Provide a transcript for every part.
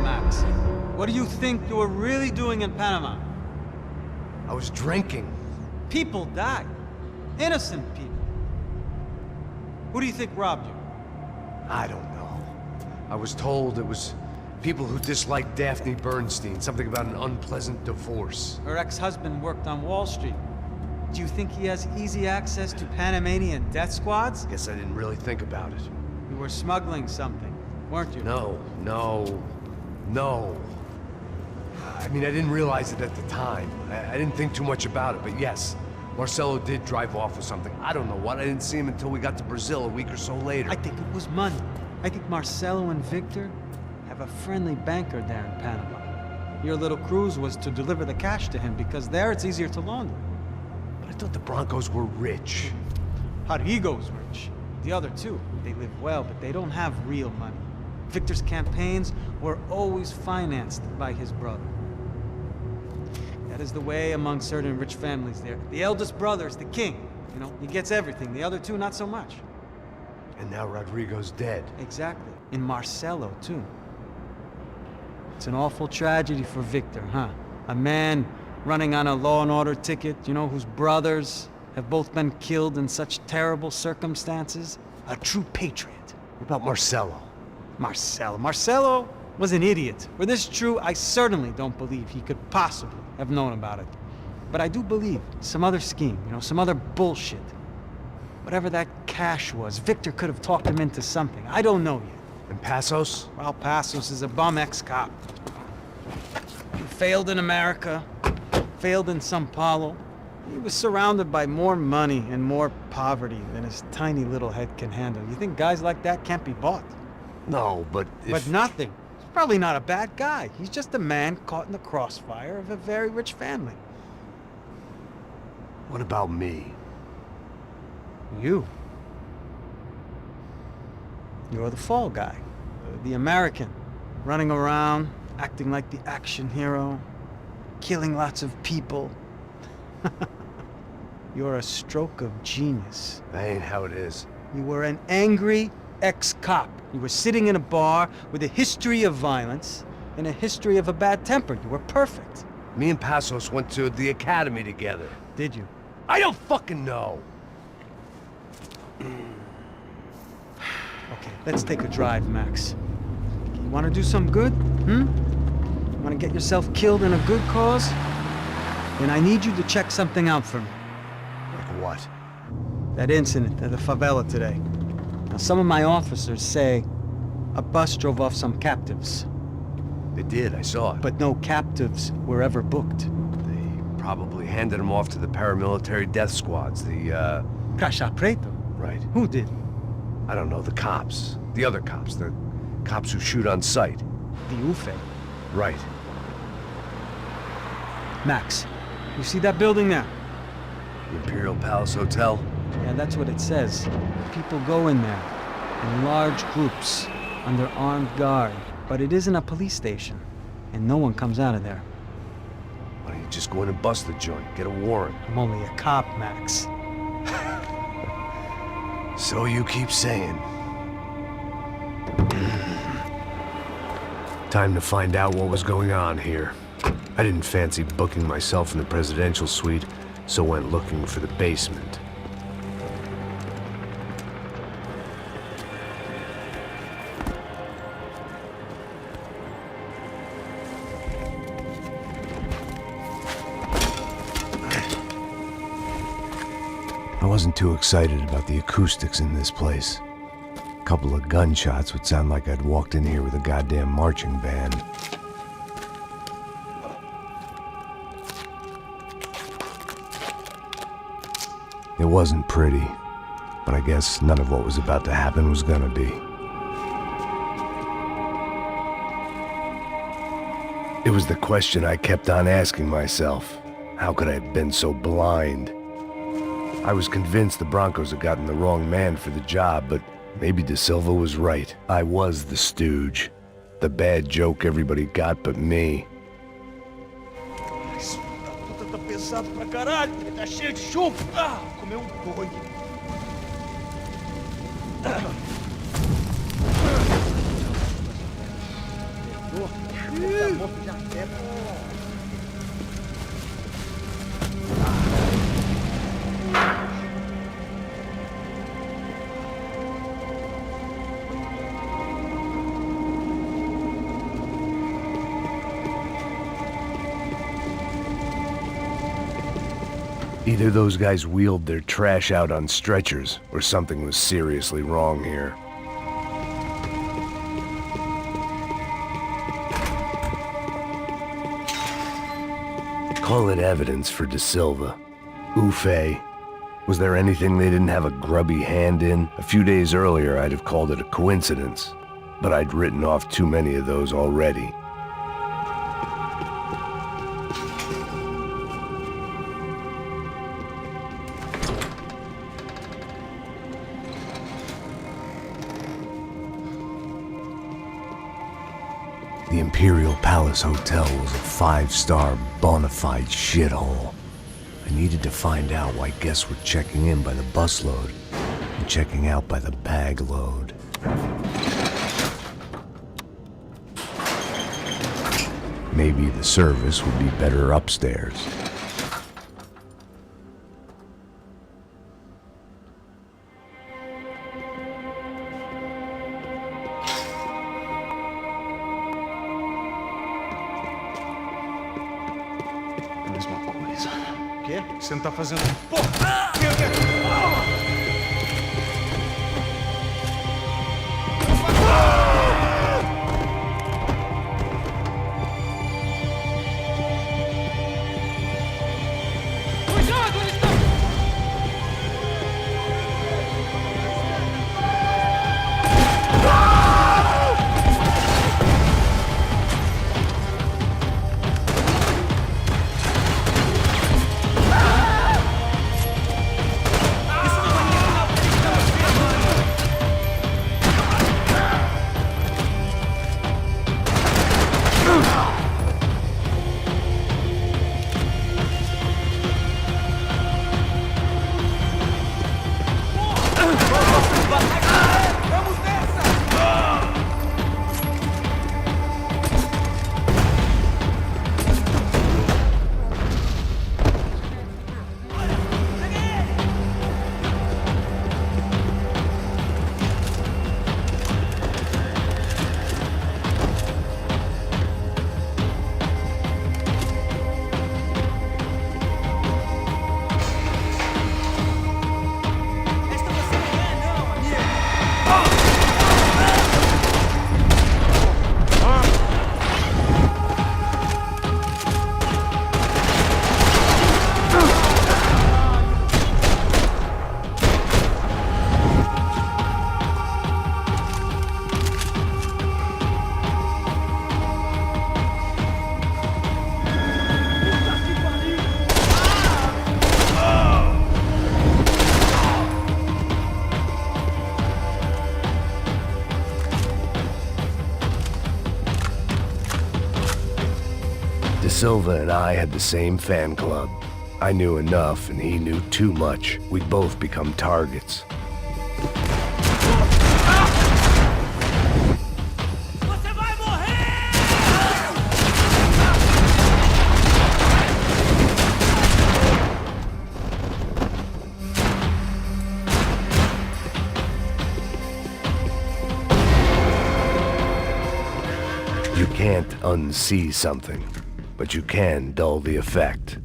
Max. What do you think you were really doing in Panama? I was drinking. People died. Innocent people. Who do you think robbed you? I don't know. I was told it was people who disliked Daphne Bernstein, something about an unpleasant divorce. Her ex-husband worked on Wall Street. Do you think he has easy access to Panamanian death squads? Guess I didn't really think about it. You were smuggling something, weren't you? No. I mean, I didn't realize it at the time. I didn't think too much about it, but yes, Marcelo did drive off with something. I don't know what. I didn't see him until we got to Brazil a week or so later. I think it was money. I think Marcelo and Victor have a friendly banker there in Panama. Your little cruise was to deliver the cash to him because there it's easier to launder. But I thought the Broncos were rich. Rodrigo's rich. The other two, they live well, but they don't have real money. Victor's campaigns were always financed by his brother. That is the way among certain rich families there. The eldest brother is the king. You know, he gets everything. The other two, not so much. And now Rodrigo's dead. Exactly. And Marcelo, too. It's an awful tragedy for Victor, huh? A man running on a law and order ticket, you know, whose brothers have both been killed in such terrible circumstances. A true patriot. What about Marcelo? Marcelo was an idiot. Were this true, I certainly don't believe he could possibly have known about it. But I do believe some other scheme, you know, some other bullshit. Whatever that cash was, Victor could have talked him into something. I don't know yet. And Passos? Well, Passos is a bum ex-cop. He failed in America, failed in São Paulo. He was surrounded by more money and more poverty than his tiny little head can handle. You think guys like that can't be bought? No, but But nothing. He's probably not a bad guy. He's just a man caught in the crossfire of a very rich family. What about me? You. You're the fall guy. The American. Running around, acting like the action hero. Killing lots of people. You're a stroke of genius. That ain't how it is. You were an angry ex-cop. You were sitting in a bar with a history of violence and a history of a bad temper. You were perfect. Me and Passos went to the academy together. Did you? I don't fucking know. Okay, let's take a drive, Max. You want to do some good? Want to get yourself killed in a good cause? Then I need you to check something out for me. Like what? That incident at the favela today. Now, some of my officers say a bus drove off some captives. They did, I saw it. But no captives were ever booked. They probably handed them off to the paramilitary death squads, the, Caixa Preto? Right. Who did? I don't know, the cops. The other cops, the cops who shoot on sight. The UFE. Right. Max, you see that building there? The Imperial Palace Hotel? Yeah, that's what it says. People go in there, in large groups, under armed guard. But it isn't a police station, and no one comes out of there. Why don't you just go in and bust the joint, get a warrant? I'm only a cop, Max. So you keep saying. Time to find out what was going on here. I didn't fancy booking myself in the presidential suite, so went looking for the basement. I wasn't too excited about the acoustics in this place. A couple of gunshots would sound like I'd walked in here with a goddamn marching band. It wasn't pretty, but I guess none of what was about to happen was gonna be. It was the question I kept on asking myself. How could I have been so blind? I was convinced the Broncos had gotten the wrong man for the job, but maybe De Silva was right. I was the stooge. The bad joke everybody got but me. Tá pesado pra caralho, tá cheio de chumbo. Comeu boi. Either those guys wheeled their trash out on stretchers, or something was seriously wrong here. Call it evidence for De Silva. Ufe. Was there anything they didn't have a grubby hand in? A few days earlier, I'd have called it a coincidence, but I'd written off too many of those already. The Imperial Palace Hotel was a 5-star bona fide shithole. I needed to find out why guests were checking in by the busload and checking out by the bag load. Maybe the service would be better upstairs. O quê? O que você não tá fazendo? Porra! Cuidado, eles estão... De Silva and I had the same fan club. I knew enough and he knew too much. We'd both become targets. Você vai morrer! You can't unsee something, but you can dull the effect.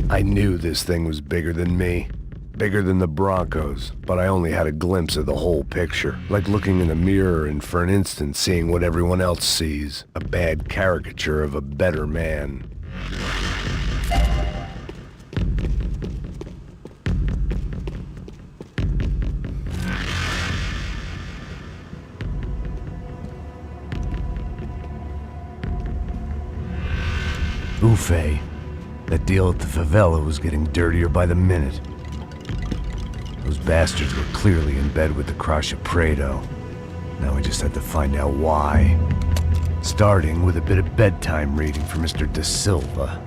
I knew this thing was bigger than me, bigger than the Broncos, but I only had a glimpse of the whole picture, like looking in a mirror and for an instant seeing what everyone else sees, a bad caricature of a better man. Ufe. That deal at the favela was getting dirtier by the minute. Those bastards were clearly in bed with the Crusher Prado. Now we just had to find out why. Starting with a bit of bedtime reading for Mr. De Silva.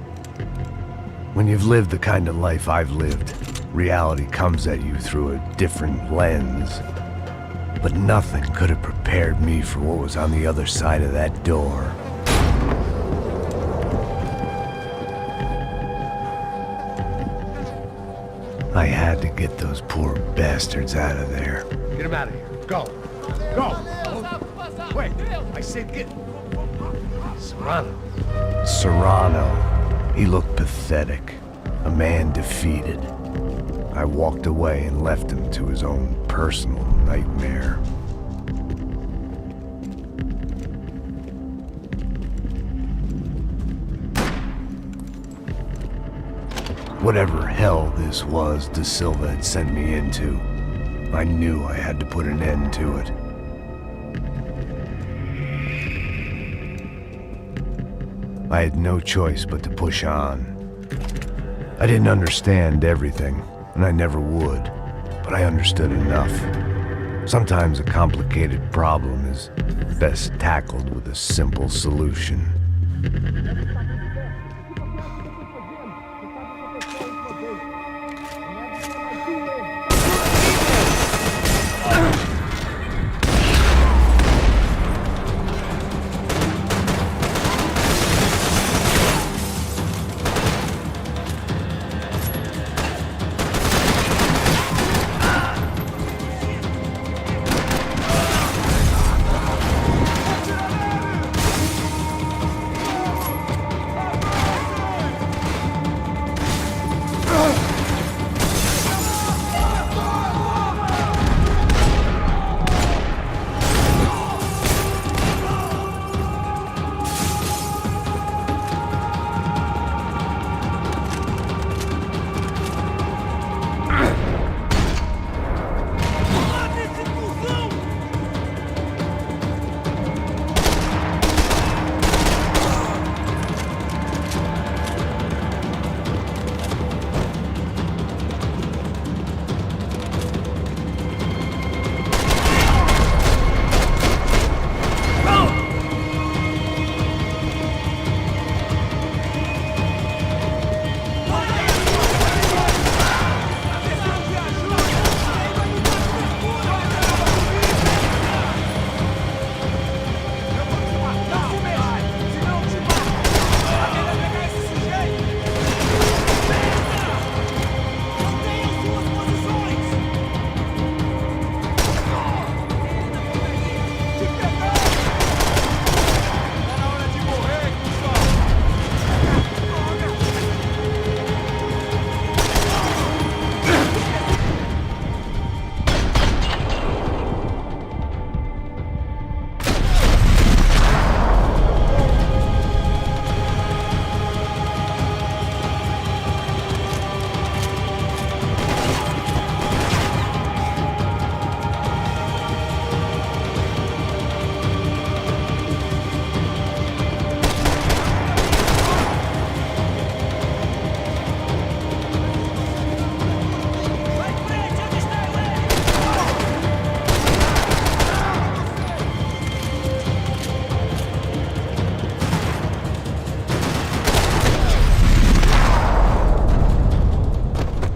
When you've lived the kind of life I've lived, reality comes at you through a different lens. But nothing could have prepared me for what was on the other side of that door. I had to get those poor bastards out of there. Get him out of here. Go. Go. Wait. I said get... Serrano. Serrano. He looked pathetic. A man defeated. I walked away and left him to his own personal nightmare. Whatever hell this was De Silva had sent me into, I knew I had to put an end to it. I had no choice but to push on. I didn't understand everything, and I never would, but I understood enough. Sometimes a complicated problem is best tackled with a simple solution.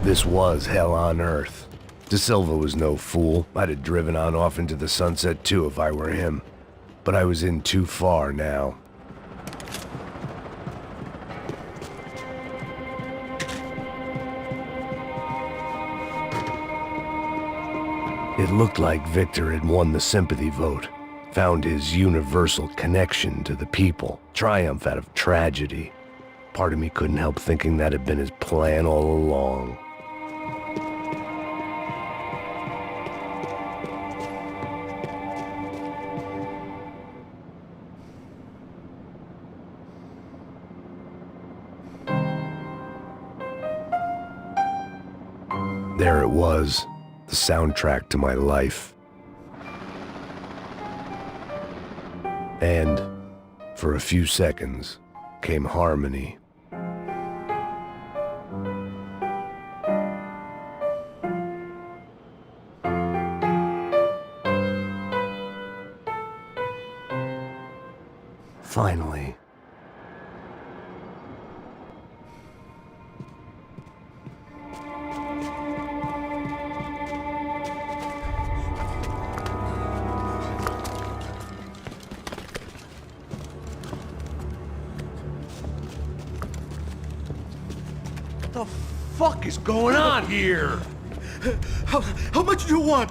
This was hell on earth. De Silva was no fool. I'd have driven on off into the sunset too if I were him. But I was in too far now. It looked like Victor had won the sympathy vote, found his universal connection to the people, triumph out of tragedy. Part of me couldn't help thinking that had been his plan all along. There it was, the soundtrack to my life. And, for a few seconds, came harmony. Finally. fuck is going on here? How much do you want?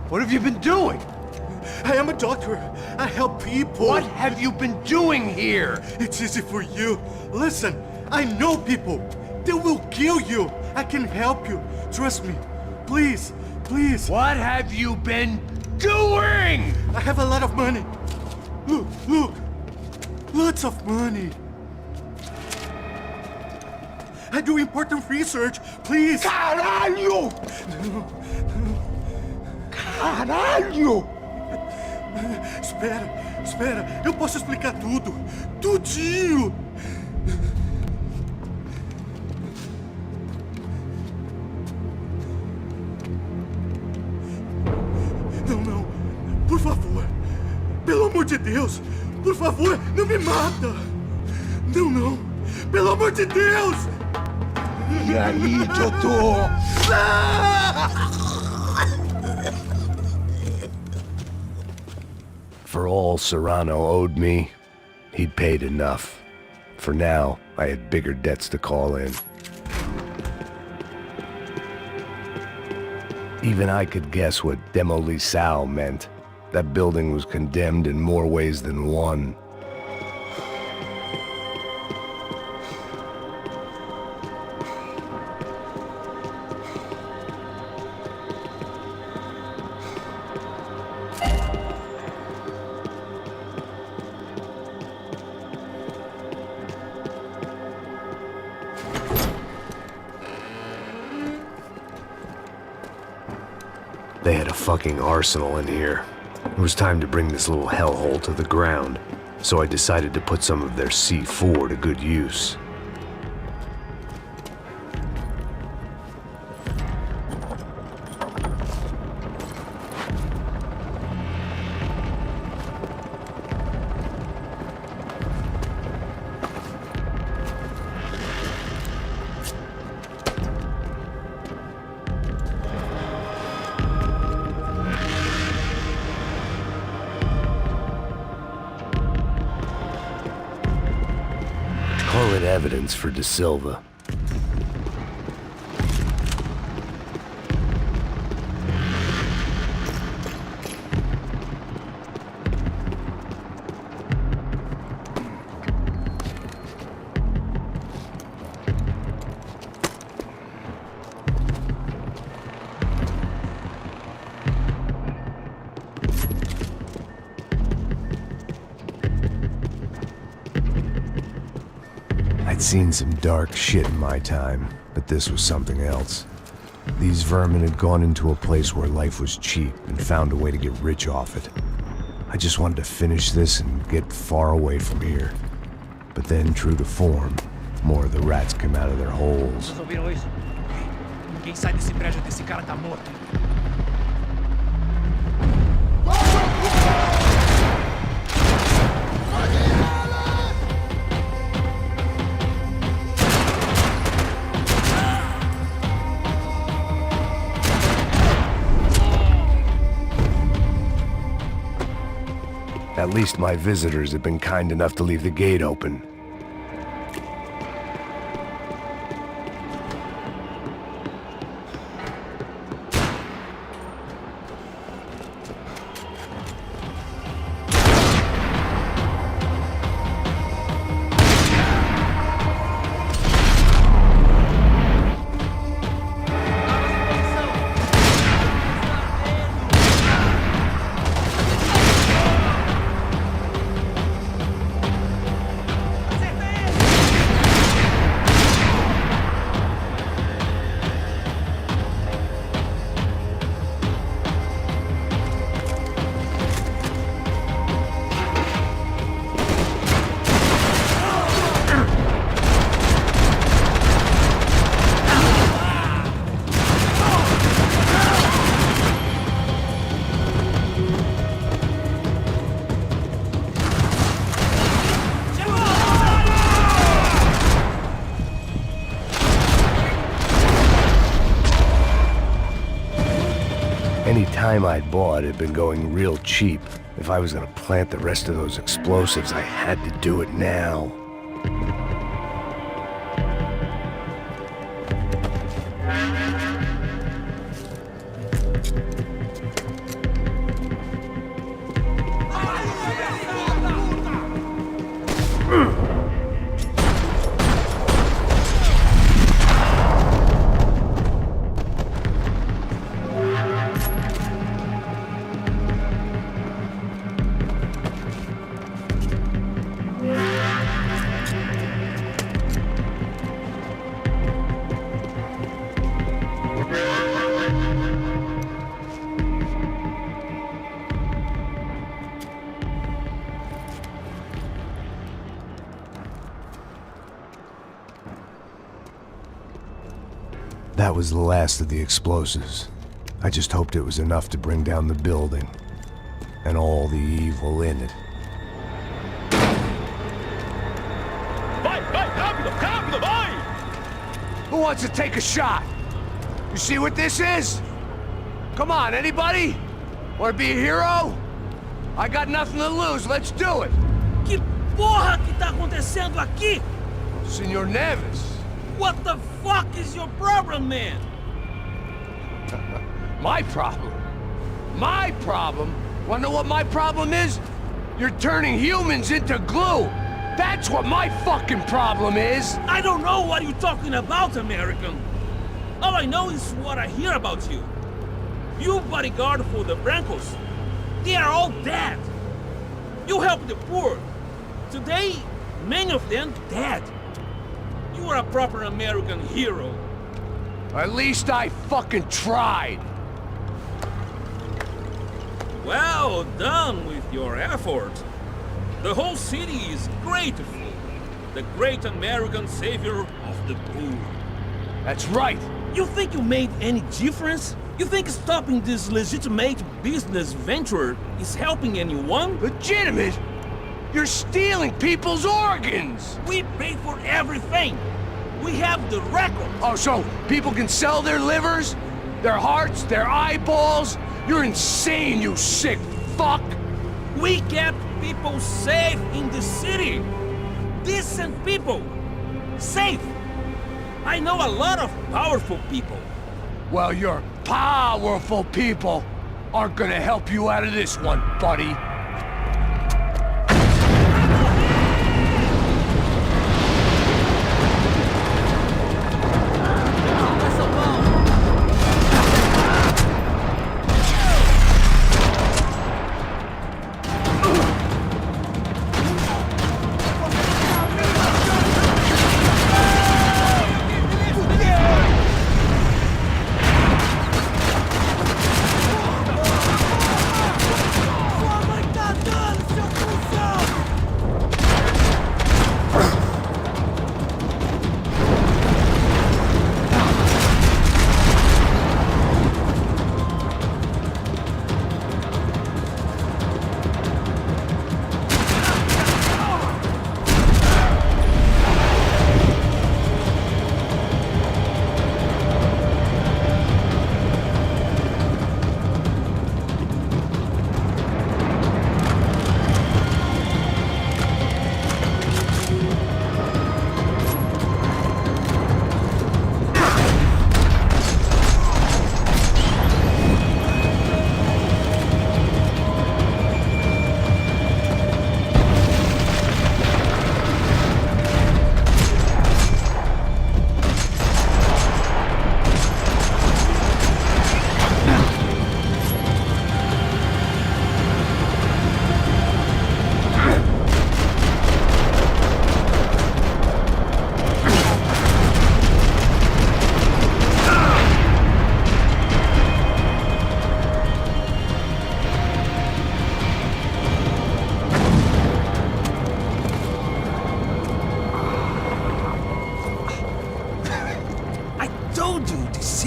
What have you been doing? I am a doctor. I help people. What have you been doing here? It's easy for you. Listen, I know people. They will kill you. I can help you. Trust me. Please, please. What have you been doing? I have a lot of money. Look, look. Lots of money. I do important research. Please. Caralho! Caralho! Espera. Eu posso explicar tudo. Tudinho. Não. Por favor. Pelo amor de Deus. Por favor, não me mata. Não. Pelo amor de Deus. E aí, doutor? For all Serrano owed me, he'd paid enough. For now, I had bigger debts to call in. Even I could guess what demolissao meant. That building was condemned in more ways than one. They had a fucking arsenal in here. It was time to bring this little hellhole to the ground, so I decided to put some of their C4 to good use. Call it evidence for De Silva. I'd seen some dark shit in my time, but this was something else. These vermin had gone into a place where life was cheap and found a way to get rich off it. I just wanted to finish this and get far away from here. But then, true to form, more of the rats came out of their holes. Vocês ouviram isso? Ninguém sai desse prédio desse cara tá morto. At least my visitors had been kind enough to leave the gate open. Any time I'd bought had been going real cheap. If I was gonna plant the rest of those explosives, I had to do it now. That was the last of the explosives. I just hoped it was enough to bring down the building. And all the evil in it. Vai, rápido, rápido, vai! Who wants to take a shot? You see what this is? Come on, anybody? Want to be a hero? I got nothing to lose, let's do it! Que porra que tá acontecendo aqui? Senor Neves. What the fuck is your problem, man? My problem? My problem? Wanna know what my problem is? You're turning humans into glue! That's what my fucking problem is! I don't know what you're talking about, American. All I know is what I hear about you. You bodyguard for the Brancos. They are all dead. You help the poor. Today, many of them dead. You are a proper American hero. At least I fucking tried! Well done with your effort. The whole city is grateful. The great American savior of the poor. That's right! You think you made any difference? You think stopping this legitimate business venture is helping anyone? Legitimate? You're stealing people's organs! We pay for everything. We have the record. Oh, so people can sell their livers? Their hearts? Their eyeballs? You're insane, you sick fuck! We kept people safe in the city. Decent people. Safe. I know a lot of powerful people. Well, your powerful people aren't gonna help you out of this one, buddy.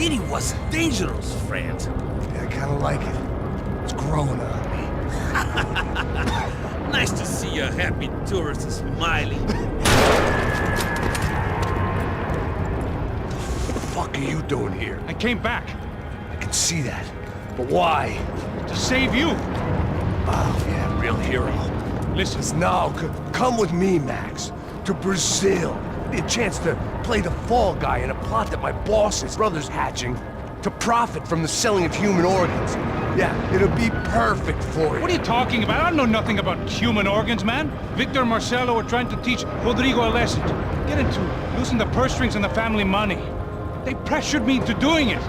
city was dangerous, friend. Yeah, I kinda like it. It's growing on me. Nice to see a happy tourist smiling. What the fuck are you doing here? I came back I can see that. But why? to save you. Oh, yeah, real hero. Listen, Now, come with me, Max. To Brazil. Be a chance to play the fall guy in a plot that my boss's brother's hatching to profit from the selling of human organs. Yeah, it'll be perfect for you. What are you talking about? I don't know nothing about human organs, man. Victor and Marcelo were trying to teach Rodrigo a lesson. Get into losing the purse strings and the family money. They pressured me into doing it.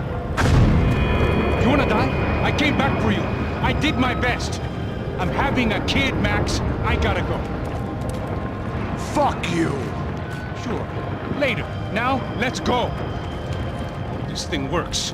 You wanna die? I came back for you. I did my best. I'm having a kid, Max. I gotta go. Fuck you! Sure. Later. Now, let's go. This thing works.